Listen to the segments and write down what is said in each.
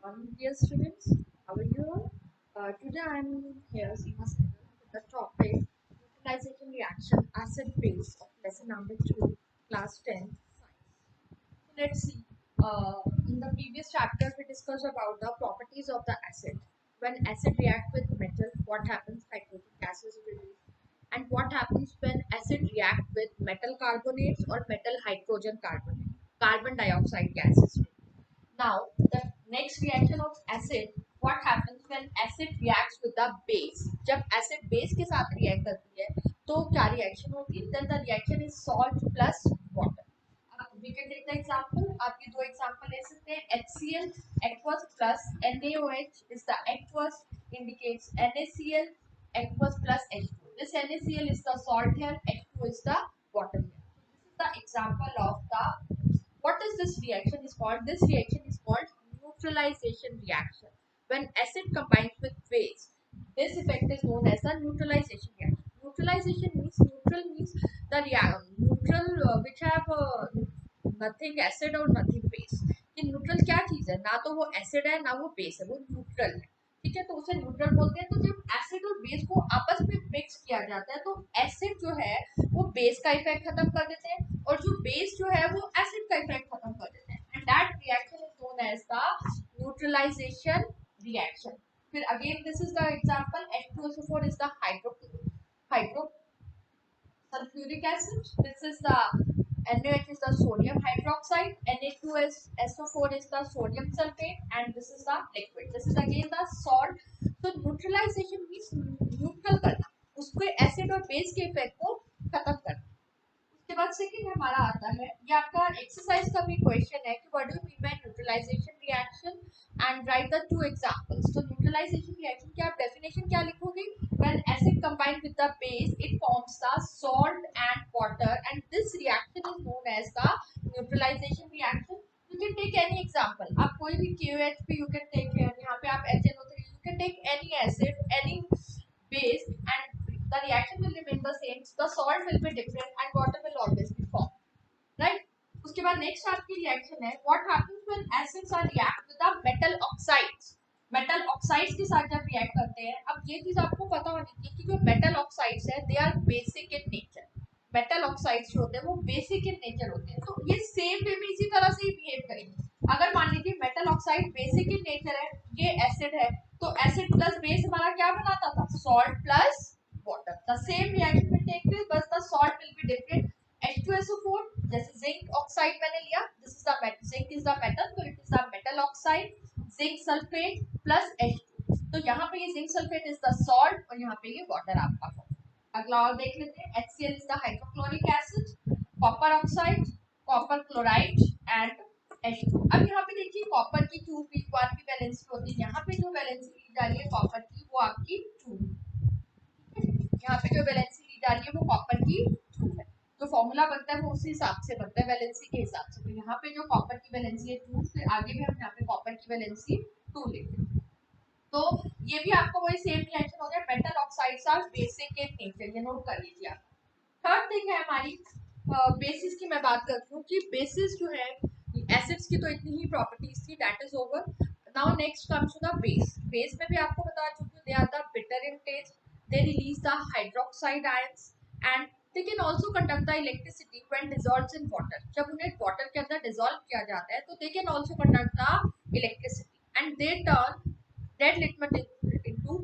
Morning, dear students. How are you all? Today I am here, Seema Sehgal, with the topic Utilization Reaction Acid Base of lesson number 2, class 10, science. So let's see. In the previous chapter, we discussed about the properties of the acid. When acid reacts with metal, what happens? Hydrogen gases release. And what happens when acid react with metal carbonates or metal hydrogen carbonate? Carbon dioxide gases. Now, the next reaction of acid, what happens when acid reacts with the base? जब acid base के साथ react करती है तो क्या reaction होती है? Then the reaction is salt plus water. अब we can take the example. आप ये दो example ले सकते हैं. HCl aqueous plus NaOH is the aqueous, indicates NaCl aqueous plus H2. This NaCl is the salt here, H2 is the water here. So this is the example of the what is this reaction is called? This reaction is called neutralization reaction. When acid combines with base, this effect is known as the neutralization reaction. Neutralization means neutral means the neutral which have nothing acid or nothing base. कि neutral क्या चीज है? ना तो वो acid है ना वो बेस है, वो न्यूट्रल है. ठीक है, तो उसे न्यूट्रल बोलते हैं. तो जब एसिड और बेस को आपस में मिक्स किया जाता है तो एसिड जो है वो बेस का इफेक्ट खत्म कर देते हैं और जो बेस जो है वो एसिड का इफेक्ट खत्म कर देते हैं. And that reaction is known as the neutralisation reaction. फिर again this is the example. H2SO4 is the hydro sulfuric acid. This is the NaOH is the sodium hydroxide. Na2SO4 is the sodium sulfate, and this is the liquid. This is again the salt. So neutralization means neutral करना, उसके acid और base के effect को खत्म करना. उसके बाद second हमारा आता है, ये आपका एक्सरसाइज का भी क्वेश्चन है कि what do you mean by neutralization reaction and write the two examples. तो न्यूट्रलाइजेशन रिएक्शन की आप डेफिनेशन क्या लिखोगे? When acid combined with the base it forms the salt and water and this reaction is known as the neutralisation reaction. You can take any example. आप कोई भी KOH you can take here, यहाँ पे आप HNO3, you can take any acid any base and the reaction will remain the same. The salt will be different and water will always be formed. Right? उसके बाद next आपकी reaction है what happens when acids are react with the metal oxides. Metal oxides के साथ जब react करते हैं, अब ये चीज आपको पता होनी चाहिए कि जो मेटल ऑक्साइड्स है they are basic in nature. Metal oxides जो होते हैं वो बेसिक इन नेचर होते हैं, तो ये सेम वे में इसी तरह से ही बिहेव करेंगे. अगर मान लीजिए metal oxide basic in nature है, ये एसिड है, तो एसिड प्लस बेस हमारा क्या बनाता था? Salt plus water. The same reaction will take place, बस the salt will be different. H2SO4 जैसे जिंक ऑक्साइड मैंने लिया, this is the metal, zinc is the metal, तो it is the metal oxide zinc sulphate plus H2. तो यहाँ पे ये zinc sulphate is the salt और यहाँ पे ये वाटर आपका फॉर्म. अगला और देख लेते हैं. HCl is the hydrochloric acid, copper oxide, copper chloride and H2. अब यहाँ पे देखिए कॉपर की 2p1 की वैलेंसी होती है, यहाँ पे जो वैलेंसी ली जा रही है कॉपर की वो आपकी 2. यहाँ पे जो वैलेंसी ली जा रही है वो कॉपर की 2 है. जो फॉर्मूला बनता है वो उसी हिसाब से बनता है वैलेंसी के हिसाब से. तो यहाँ पे जो कॉपर की वैलेंसी है 2, फिर आगे भी हम यहाँ पे कॉपर की वैलेंसी 2 लेते हैं. तो ये भी आपको वही सेम रिएक्शन हो गया. Metal oxides are basic in nature, ये नोट कर लीजिए आप. थर्ड थिंग है हमारी बेसिस की मैं बात करती हूँ कि बेसिस जो है एसिड्स की तो इतनी ही प्रॉपर्टीज थी, that is over. Now next comes to the base. Base में भी आपको बता चुकी हूँ they are the bitter in taste, they release the hydroxide ions and they can also conduct the electricity when dissolved in water. जब उन्हें water के अंदर डिसॉल्व किया जाता है तो they can also conduct the electricity and they turn red litmus into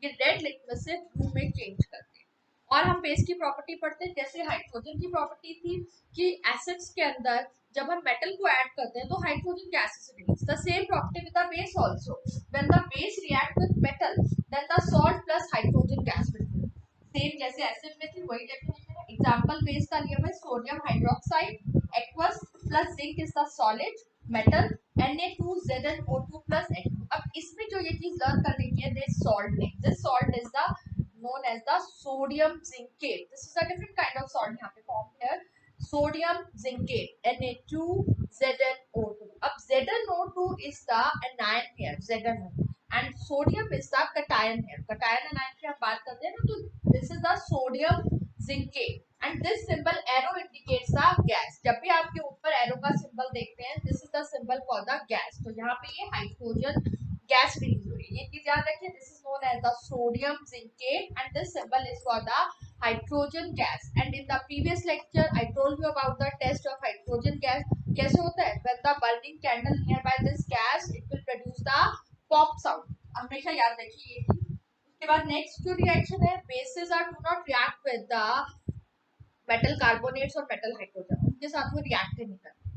ये red litmus से ब्लू में चेंज करते हैं. और हम बेस की प्रॉपर्टी पढ़ते हैं, जैसे हाइड्रोजन की प्रॉपर्टी थी कि एसिड्स के अंदर जब हम मेटल को ऐड करते हैं तो hydrogen gases release. The same property with the base also. When the base react with metal then the salt plus hydrogen gas will form. Same जैसे एसिड में थी वही डेफिनेशन है. एग्जांपल बेस का लिया है sodium hydroxide aqueous plus zinc is the solid metal Na2ZnO2 plus H2. अब इसमें जो ये चीज लर्न करने की है, this salt name, this salt is the known as the sodium zincate. This is a different kind of salt यहाँ पे formed here. Sodium zincate Na2ZnO2. अब ZnO2 is the anion here, ZnO2, and sodium is the cation here. cation anion की हम बात करते हैं ना, तो this is the sodium zincate and this symbol arrow indicates the gas. जब भी आपके ऊपर एरो का सिंबल देखते हैं, this is the symbol for the gas. तो यहाँ पे ये हाइड्रोजन गैस रिलीज हो रही है, ये चीज याद रखिए। This is known as the sodium zincate and this symbol is for the hydrogen gas. And in the previous lecture I told you about the test of hydrogen gas. कैसे होता है? When the burning candle nearby this gas, it will produce the pop sound. हमेशा याद रखिए ये। उसके बाद next जो रिएक्शन है, bases are do not react with the metal carbonates और metal hydrogen, उनके साथ वो रिएक्ट नहीं करते।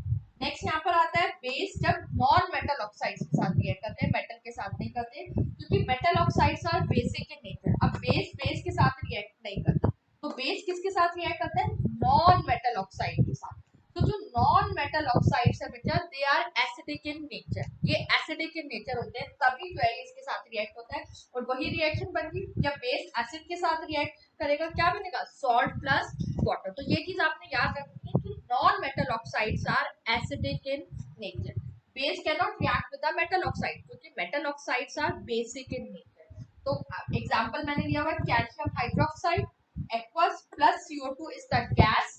नेक्स्ट यहाँ पर आता है बेस जब नॉन मेटल ऑक्साइड्स के साथ रिएक्ट करते हैं, मेटल के साथ नहीं करते, क्योंकि metal oxides are basic in nature. अब बेस बेस के साथ रिएक्ट नहीं करता, तो बेस किसके साथ रिएक्ट करते हैं? नॉन मेटल ऑक्साइड के साथ। तो जो नॉन मेटल ऑक्साइड्स है बेटा, they are acidic in nature, ये एसिडिक इन नेचर होते हैं, तभी जो है इसके साथ रिएक्ट होता है। और वही रिएक्शन बन गई, जब बेस एसिड के साथ रिएक्ट करेगा क्या बनेगा? Salt plus water. तो ये चीज आपने याद रखनी है कि non metal oxides are acidic in nature. Base can not react with the metal oxide, क्योंकि metal oxides are basic in nature. तो एग्जांपल मैंने लिया हुआ है calcium hydroxide, aqueous plus CO2 is the gas,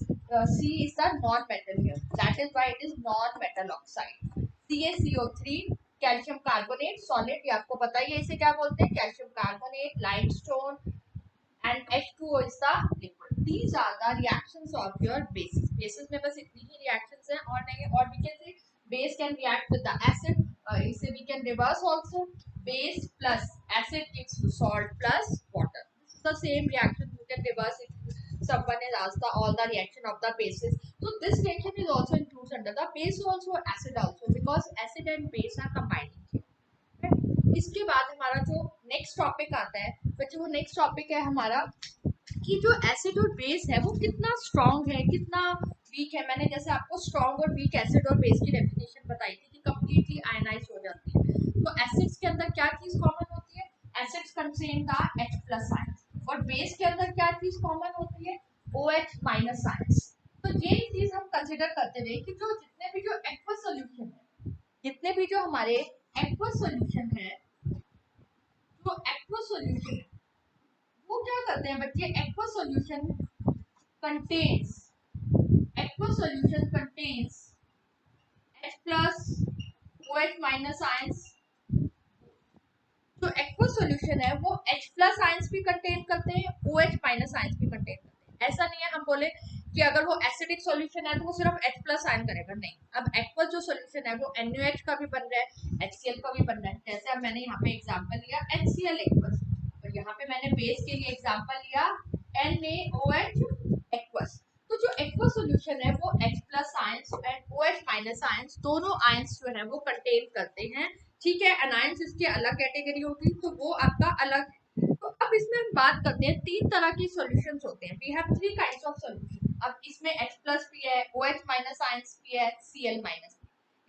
C is the non-metal here, that is why it is non-metal oxide. CaCO3 calcium carbonate solid, ये आपको पता ही है इसे क्या बोलते हैं, calcium carbonate, limestone and H2O is the liquid. These are the reactions of your bases. Bases में बस इतनी ही reactions हैं और नहीं। और we can say base can react with the acid. इसे we can reverse also. Base plus acid gives salt plus water. This is the same reaction. You can reverse it. Someone has asked all the reaction of the bases. So this reaction is also includes under the base also acid also, because acid and base are combining here. इसके बाद हमारा जो next topic आता है, बच्चों वो next topic है हमारा कि जो एसिड और बेस है वो कितना स्ट्रॉन्ग है, कितना वीक है। मैंने जैसे आपको स्ट्रॉन्ग और वीक एसिड और बेस की डेफिनेशन बताई थी कि कंप्लीटली आयनाइज हो जाती है। तो एसिड्स के अंदर क्या चीज कॉमन होती है? Acids contain the H+ ions, और बेस के अंदर क्या चीज कॉमन होती है? OH- ions. तो ये चीज हम कंसिडर करते हुए कि जो जितने भी जो एक्वस सॉल्यूशन है, जितने भी जो हमारे एक्वस सॉल्यूशन है, तो एक्वस सॉल्यूशन वो क्या करते हैं बच्चे? Aqueous solution contains H+ OH- ions. जो एक्वस सॉल्यूशन है वो H+ आयंस भी कंटेन करते हैं, OH- आयंस भी कंटेन करते हैं। ऐसा नहीं है हम बोले कि अगर वो एसिडिक सॉल्यूशन है तो वो सिर्फ H+ आयन करेगा, नहीं। अब एक्वस जो सॉल्यूशन है वो NaOH का भी बन रहा है, HCl का भी बन रहा है। जैसे अब मैंने यहाँ पे एग्जांपल लिया HCl एक्वस, और यहाँ पे मैंने बेस के लिए एग्जांपल लिया NaOH एक्वस। तो जो एक्वस सॉल्यूशन है वो H+ ions and OH- ions दोनों आयंस जो है वो कंटेन करते हैं। ठीक है, अनायंस इसकी अलग कैटेगरी होगी, तो वो आपका अलग है। तो अब इसमें हम बात करते हैं, तीन तरह की सॉल्यूशंस होते हैं। We have three kinds of solution. अब इसमें H+ भी है, OH- आयंस भी है, Cl-।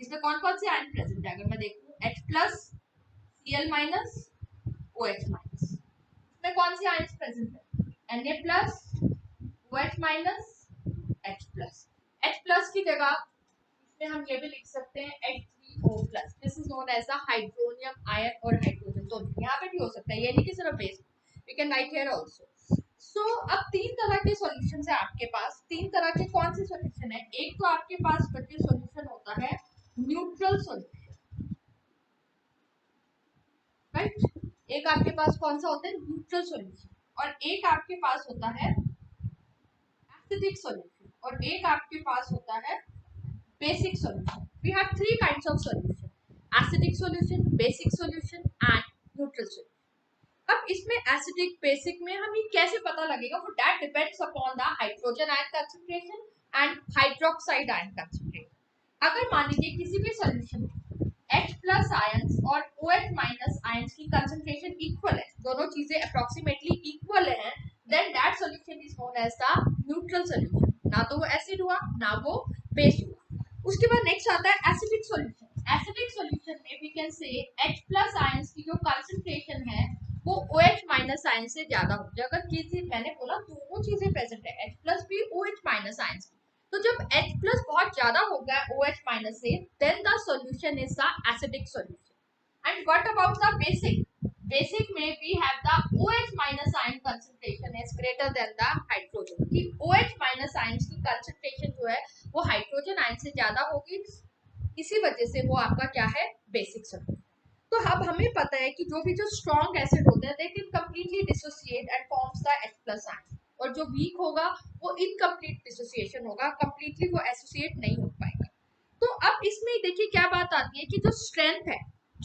इसमें कौन कौन से आयन प्रेजेंट है? अगर मैं देखूं H+, Cl-, OH-। इसमें कौन सी आयंस प्रेजेंट है? Na+, OH-, H+। H+ की जगह इसमें हम ये भी लिख सकते हैं H3O+। This is known as the hydronium ion और हाइड्रोजन दोनों यहाँ पे भी हो सकता है, ये नहीं कि सिर्फ base, we can write here also. So अब तीन तरह के सॉल्यूशंस है आपके पास। तीन तरह के कौन से सॉल्यूशन है? एक तो आपके पास बच्चे सॉल्यूशन होता है न्यूट्रल सॉल्यूशन, राइट। एक आपके पास कौन सा होता है? Neutral solution. और एक आपके पास होता है एसिडिक सॉल्यूशन, और एक आपके पास होता है basic solution. We have three kinds of solution: acidic solution, basic solution and neutral solution. अब इसमें एसिडिक बेसिक में हम ये कैसे पता लगेगा? वो that depends upon the hydrogen ion concentration and hydroxide ion concentration. अगर मान लीजिए किसी भी सॉल्यूशन में H+ आयंस और OH- आयंस की कंसंट्रेशन इक्वल है, दोनों चीजें अप्रोक्सीमेटली इक्वल हैं, then that solution is known as the neutral solution. ना तो वो एसिड हुआ ना वो बेस हुआ। उसके बाद नेक्स्ट आता है एसिडिक सॉल्यूशन। एसिडिक सॉल्यूशन में we can say H+ ions की जो कंसंट्रेशन है वो OH- आयन से ज्यादा होती है। अगर किसी मैंने बोला दोनों चीजें प्रेजेंट है, H+ भी OH- आयन की, तो जब H+ बहुत ज्यादा हो गया OH- से, then the solution is the acidic solution. And what about the basic? Basic में we have the OH minus ion concentration is greater than the hydrogen की OH माइनस आयन की कंसंट्रेशन जो है वो हाइड्रोजन आयन से ज्यादा होगी, इसी वजह से वो आपका क्या है बेसिक सॉल्यूशन। तो अब हमें पता है कि जो भी जो स्ट्रॉन्ग एसिड होते हैं they can completely dissociate and forms the H+ ion, और जो वीक होगा वो इनकम्प्लीट डिसोसिएशन होगा, कंप्लीटली वो एसोसिएट नहीं हो पाएगा। तो अब इसमें देखिए क्या बात आती है कि जो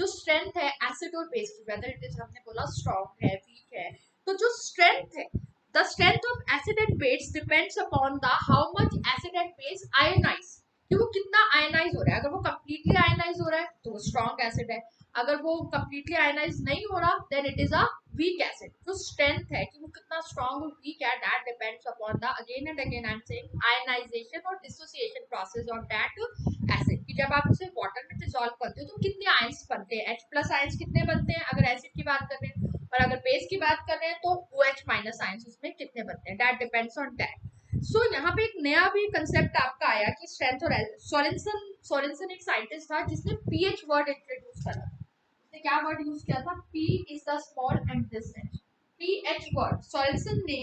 स्ट्रेंथ है एसिड और बेस की, वेदर इट इज हमने बोला स्ट्रॉन्ग है वीक है, तो जो स्ट्रेंथ है the strength of acid and base depends upon the how much acid and base ionize, कि वो कितना आयनाइज हो रहा है। अगर वो कंप्लीटली आयनाइज हो रहा है तो वो स्ट्रॉन्ग एसिड है, अगर वो कंप्लीटली आयनाइज नहीं हो रहा then it is a weak acid. जो स्ट्रेंथ है कि वो कितना स्ट्रॉन्ग और वीक है that depends upon the again and again I am saying ionisation और dissociation process of that acid, कि जब आप उसे वाटर में डिसॉल्व करते हो तो कितने आयंस बनते हैं, H+ आयंस कितने बनते हैं अगर एसिड की बात कर रहे हैं, और अगर बेस की बात कर रहे हैं तो OH माइनस आयंस उसमें कितने बनते हैं, दैट डिपेंड्स ऑन दैट। सो यहाँ पे एक नया भी कंसेप्ट आपका आया कि स्ट्रेंथ और सोरेनसन एक साइंटिस्ट था जिसने पीएच वर्ड इंट्रोड्यूस करा। उसने क्या वर्ड यूज किया था, P is the small and this H, pH word Sorensen ने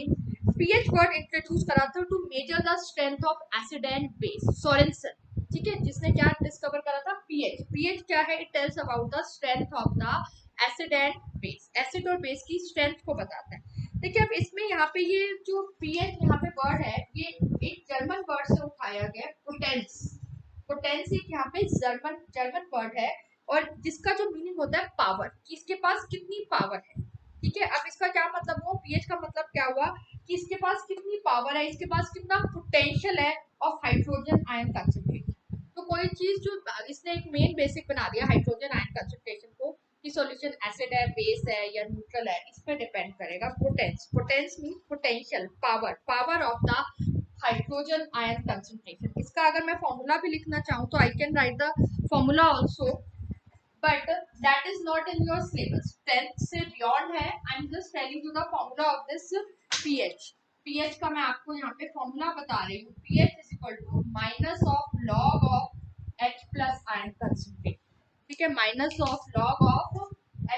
पीएच वर्ड इंट्रोड्यूस करा था to measure the strength of acid and base. Sorensen, ठीक है, जिसने क्या डिस्कवर करा था, पीएच। पीएच क्या है, it tells about the strength of the acid and base, acid और बेस की स्ट्रेंथ को बताता है। देखिए अब इसमें यहाँ पे ये जो पीएच यहाँ पे वर्ड है ये एक जर्मन वर्ड से उठाया गया, पोटेंस। पोटेंस एक यहाँ पे जर्मन जर्मन वर्ड है और जिसका जो मीनिंग होता है पावर, कि इसके पास कितनी पावर है। ठीक है, अब इसका क्या मतलब हुआ, पीएच का मतलब क्या हुआ कि इसके पास कितनी पावर है, इसके पास कितना पोटेंशियल है ऑफ हाइड्रोजन आयन कंसंट्रेशन। तो कोई चीज जो इसने एक मेन बेसिक बना दिया हाइड्रोजन आयन कंसंट्रेशन को, कि सॉल्यूशन एसिड है बेस है या न्यूट्रल है, इस पे डिपेंड करेगा potence. Potence mean potential power, power of the hydrogen ion concentration. इसका अगर मैं फॉर्मूला भी लिखना चाहूँ तो I can write the formula also, but that is not in your syllabus, 10th से beyond है। I'm just telling you the formula of this pH। pH का मैं आपको यहाँ पे फॉर्मूला बता रही हूँ, pH is equal to minus of log of H+ ion concentration। ठीक है, minus of log of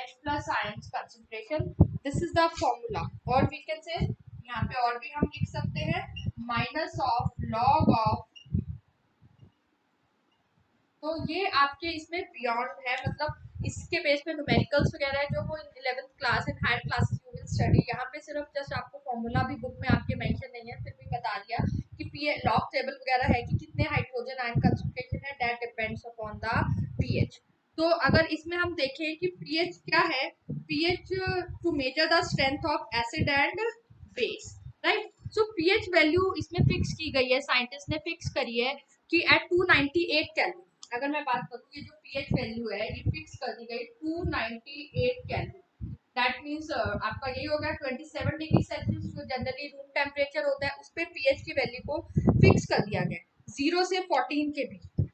H+ ion concentration, this is the formula। और we can say यहाँ पे और भी हम लिख सकते हैं minus of log of, तो ये आपके इसमें बियॉन्ड है, मतलब इसके बेस पे न्यूमेरिकल्स वगैरह है जो वो 11th class and higher classes you will study. यहाँ पे सिर्फ जस्ट आपको फॉर्मूला भी बुक में आपके मेंशन नहीं है, फिर भी बता दिया कि पी लॉग टेबल वगैरह है कि कितने हाइड्रोजन आयन कंसंट्रेशन है, that depends upon the pH. तो अगर इसमें हम देखें कि पीएच क्या है, pH to measure the strength of acid and base, right. So pH value इसमें फिक्स की गई है, साइंटिस्ट ने फिक्स करी है कि एट 298 केल्विन। अगर मैं बात करूँ ये जो पीएच वैल्यू है ये फिक्स कर दी गई 298 केल्विन, दैट मींस आपका यही होगा 27 डिग्री सेल्सियस, जो जनरली रूम टेम्परेचर होता है उस पे पीएच की वैल्यू को फिक्स कर दिया गया 0 से 14 के बीच।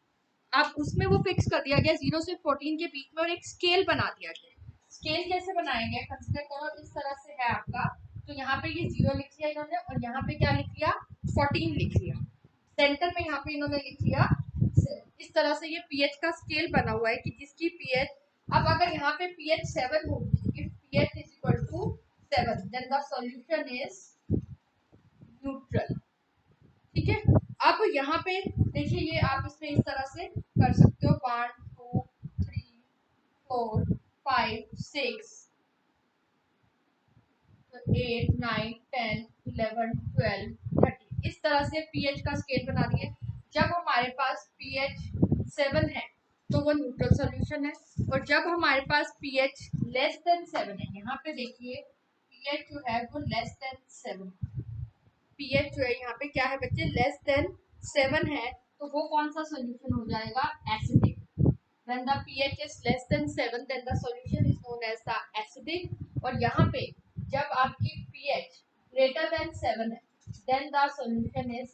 आप उसमें वो फिक्स कर दिया गया 0 से 14 के बीच में, और एक स्केल बना दिया गया। स्केल कैसे बनाएंगे, कंसीडर करो इस तरह से है आपका, तो यहाँ पे ये 0 लिख लिया इन्होंने और यहाँ पे क्या लिख लिया 14 लिख लिया, सेंटर में यहाँ पे इन्होंने लिख लिया। इस तरह से ये पीएच का स्केल बना हुआ है कि जिसकी पीएच, अब अगर यहाँ पे पीएच 7 होगी, if pH is equal to 7 then the solution is neutral. ठीक है, अब यहाँ पे देखिए ये आप इसमें इस तरह से कर सकते हो 1 2 3 4 5 6 8 9 10 11 12 13, इस तरह से पीएच का स्केल बना दिए। जब हमारे पास पीएच 7 है तो वो न्यूट्रल सॉल्यूशन है, और जब हमारे पास पीएच लेस देन 7 है, यहाँ पे देखिए पीएच जो है वो लेस देन 7, पीएच जो है यहाँ पे क्या है बच्चे लेस देन 7 है, तो वो कौन सा सॉल्यूशन हो जाएगा, acidic. When the pH is less than 7 then the solution is known as the acidic, और यहाँ पे जब आपकी pH greater than 7 है then the solution is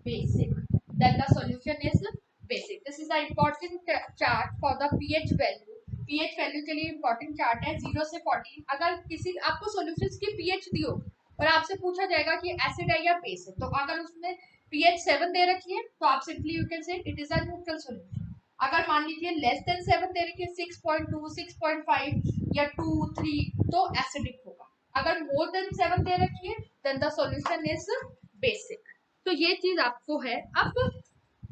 basic, then the solution is basic। This is the important chart for the pH value। pH value के लिए important chart है 0 से 14। अगर किसी आपको सॉल्यूशंस की pH दी हो और आपसे पूछा जाएगा कि एसिड है या बेस है, तो अगर उसने pH 7 दे रखी है तो आप simply you can say it is a neutral solution. अगर मान लीजिए लेस देन 7 दे रखी है 6.2 6.5 या 2, 3 तो एसिडिक होगा। अगर मोर देन 7 दे रखी है then the solution is basic. तो ये चीज आपको है। अब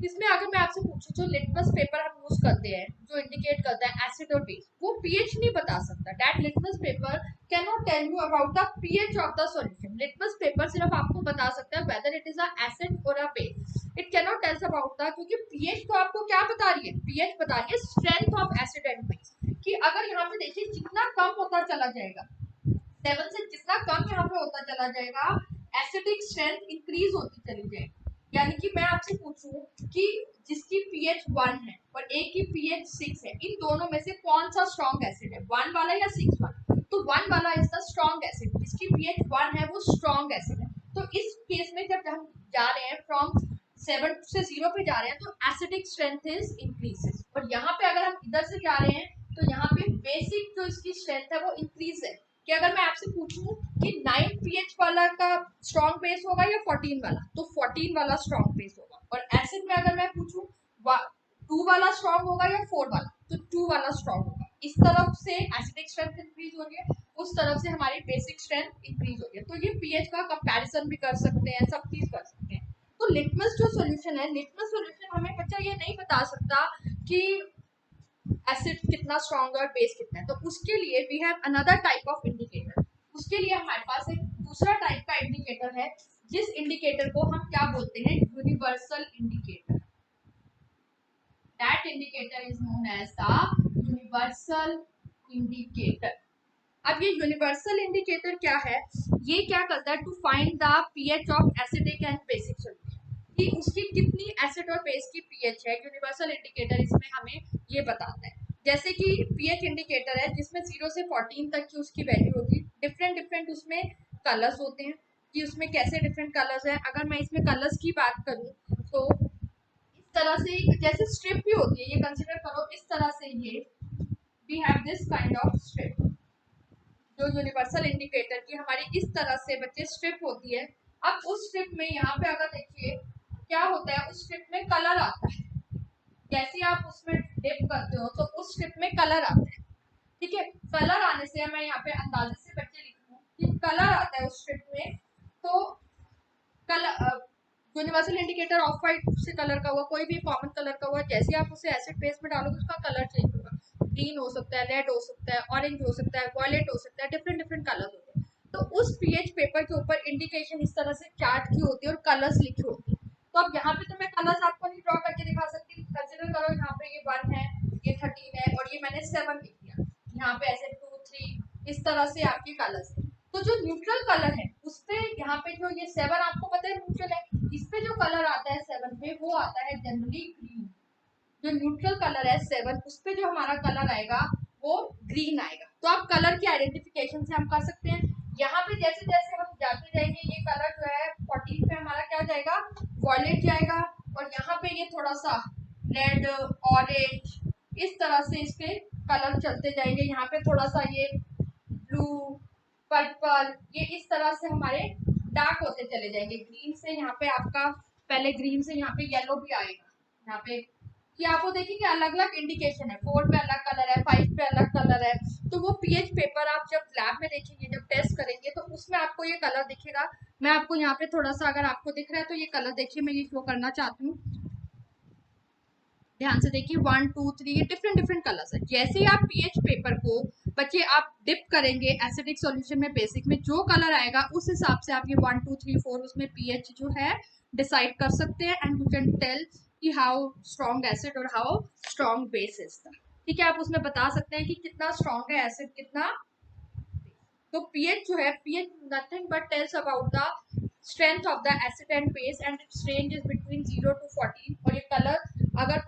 इसमें अगर मैं आपसे पूछूं जो लिटमस पेपर हम यूज करते हैं जो इंडिकेट करता है एसिड और बेस, वो पीएच नहीं बता सकता। That litmus paper can not tell you about the pH of the solution. Litmus paper सिर्फ आपको बता सकता है whether it is a acid और a base. It can not tells about the, क्योंकि पीएच तो आपको क्या बता रही है, पीएच बता रही है strength of acid and base. कि अगर यहाँ पे देखिए जितना कम होता चला जाएगा, 7 से जितना कम यहाँ पे होता चला जाएगा, एसिडिक स्ट्रेंथ इंक्रीज होती चली जाएगी। यानी कि मैं आपसे पूछूं कि जिसकी पीएच 1 है और एक की पीएच 6 है, इन दोनों में से कौन सा स्ट्रॉन्ग एसिड है, 1 वाला या 6 वाला? तो 1 वाला इज द स्ट्रॉन्ग एसिड। जिसकी पीएच 1 है वो स्ट्रॉन्ग एसिड है। तो इस केस में जब हम जा रहे हैं फ्रॉम 7 से 0 पे जा रहे हैं तो एसिडिक स्ट्रेंथ इज इंक्रीजेस। और यहाँ पे अगर हम इधर से जा रहे हैं तो यहाँ पे बेसिक जो इसकी स्ट्रेंथ है वो इंक्रीज है। कि अगर मैं आपसे पूछूं कि 9 पीएच वाला का स्ट्रॉन्ग बेस होगा या 14 वाला, तो 14 वाला स्ट्रॉन्ग बेस होगा। और एसिड में अगर मैं पूछूं 2 वाला स्ट्रॉन्ग होगा या 4 वाला, तो 2 वाला स्ट्रॉन्ग होगा। इस तरफ से एसिडिक स्ट्रेंथ इंक्रीज हो रही है, उस तरफ से हमारी बेसिक स्ट्रेंथ इंक्रीज हो रही है। तो ये पीएच का कंपैरिजन भी कर सकते हैं, सब चीज कर सकते हैं। तो लिटमस जो सॉल्यूशन है, लिटमस सॉल्यूशन हमें बच्चा ये नहीं बता सकता कि एसिड कितना स्ट्रॉन्ग और बेस कितना है। तो उसके लिए we have another type of indicator. उसके लिए हमारे पास एक दूसरा टाइप का इंडिकेटर है, जिस इंडिकेटर को हम क्या बोलते हैं, universal indicator. That indicator is known as the universal indicator. अब ये यूनिवर्सल इंडिकेटर क्या है, ये क्या करता है, to find the pH of acidic and basic solution, कि उसकी कितनी एसिड और बेस की पीएच है। यूनिवर्सल इंडिकेटर इसमें हमें ये बताता है। जैसे कि पीएच इंडिकेटर है जिसमें 0 से 14 तक की उसकी वैल्यू होगी। डिफरेंट डिफरेंट उसमें कलर्स होते हैं कि उसमें कैसे डिफरेंट कलर्स हैं। अगर मैं इसमें कलर्स की बात करूं तो इस तरह से जैसे स्ट्रिप भी होती है, ये कंसिडर करो इस तरह से, ये we have this kind of strip. जो यूनिवर्सल इंडिकेटर की हमारी इस तरह से बच्चे स्ट्रिप होती है। अब उस स्ट्रिप में यहाँ पे अगर देखिए क्या होता है, उस स्ट्रिप में कलर आता है। जैसे आप उसमें डिप करते हो तो उस स्ट्रिप में कलर आता है। ठीक है, कलर आने से मैं यहाँ पे अंदाजे से बच्चे लिखूँ कि कलर आता है उस स्ट्रिप में। तो colour universal indicator of white से कलर का हुआ, कोई भी कॉमन कलर का हुआ, जैसे आप उसे एसिड बेस में डालोगे उसका कलर चेंज होगा। ग्रीन हो सकता है, रेड हो सकता है, ऑरेंज हो सकता है, वॉयलेट हो सकता है, डिफरेंट डिफरेंट कलर होते हैं। तो उस पीएच पेपर के ऊपर इंडिकेशन इस तरह से चार्ट की होती है और कलर्स लिखी होती है। तो अब यहाँ पे तो मैं कलर्स आपको नहीं ड्रॉ करके दिखा सकती। कंसिडर करो यहाँ पे ये 1 है, ये 13 है और ये मैंने 7 लिख दिया। यहाँ पे ऐसे 2, 3 इस तरह से आपके कलर्स है। तो जो न्यूट्रल कलर है उस पे यहाँ पे जो ये 7 आपको पता है न्यूट्रल है, इस पे जो कलर आता है 7 पे वो आता है जनरली ग्रीन। जो न्यूट्रल कलर है 7 उस पे जो हमारा कलर आएगा वो ग्रीन आएगा। तो आप कलर की आइडेंटिफिकेशन से हम कर सकते हैं। यहाँ पे जैसे जैसे हम जाते जाएंगे ये कलर जो है 14 पे हमारा क्या जाएगा, वॉयलेट जाएगा। और यहाँ पे ये थोड़ा सा रेड, ऑरेंज इस तरह से इस पे कलर चलते जाएंगे। यहाँ पे थोड़ा सा ये ब्लू, पर्पल, ये इस तरह से हमारे डार्क होते चले जाएंगे। ग्रीन से यहाँ पे आपका पहले ग्रीन से यहाँ पे येलो भी आएगा। यहाँ पे कि आपको देखिए कि अलग अलग इंडिकेशन है, 4 पे अलग कलर है, 5 पे अलग कलर है। तो वो पीएच पेपर आप जब लैब में देखेंगे, जब टेस्ट करेंगे तो उसमें आपको ये कलर दिखेगा। मैं आपको यहाँ पे थोड़ा सा अगर आपको दिख रहा है तो ये कलर देखिए, मैं ये शो करना चाहती हूँ, ध्यान से देखिए 1, 2, 3 ये डिफरेंट डिफरेंट कलर्स है। जैसे आप पीएच पेपर को बच्चे आप डिप करेंगे एसिडिक सॉल्यूशन में, बेसिक में जो कलर आएगा उस हिसाब से आप ये 1, 2, 3, 4 उसमें पीएच जो है डिसाइड कर सकते हैं। एंड यू कैन टेल कि हाउ स्ट्रॉन्ग एसिड और how strong base is the. ठीक है, आप उसमें बता सकते हैं कि कितना स्ट्रॉन्ग है एसिड, कितना। तो पीएच जो है, pH nothing but tales about the strength of the acid and base and it's range is between 0 to 14। और ये कलर अगर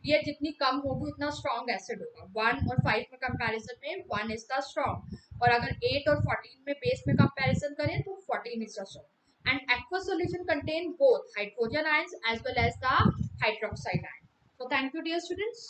ये जितनी कम होगी उतना स्ट्रॉन्ग एसिड होगा। 1 और 5 में कंपैरिजन में 1 इज द स्ट्रॉन्ग, और अगर 8 और 14 में बेस में कंपैरिजन करें तो 14 is the strong. And aqueous solution contain both hydrogen ions as well as the hydroxide ion. So thank you dear students.